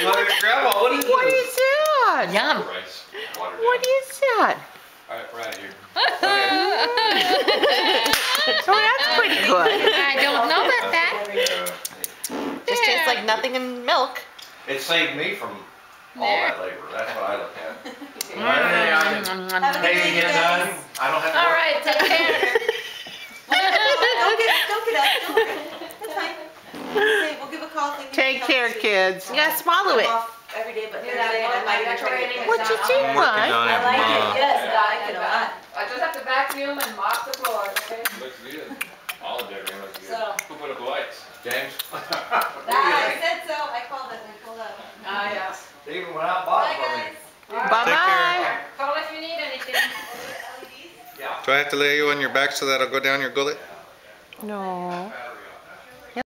Grandma, what is What this? is that? Yum. Rice, watered What down. is that? Alright, we're out of here. So that's pretty good. I don't know about that. Just tastes like nothing in milk. It saved me from all that labor. That's what I look at. Have a good Hey, day, you you get guys. done. I don't have to All work. right, take care. Don't get up. Don't worry. It's fine. Say, we'll give a call. If they need Take help. care, kids. You gotta swallow I'm it. off every day, but Hear Thursday, that and I might even one? try to get What you this. think, I'm working Mike? on it, I like it. Mom. Yes, I know that. I just have to vacuum and mop the floor, okay? Looks good. All of everything looks good. So. Who put up the lights? James? I said so. I called it and I pulled up. Ah, yeah. They even went out and bought Bye, it for me. guys. Bye-bye. Call if you need anything. Yeah. Do I have to lay you on your back so that'll go down your gullet? No.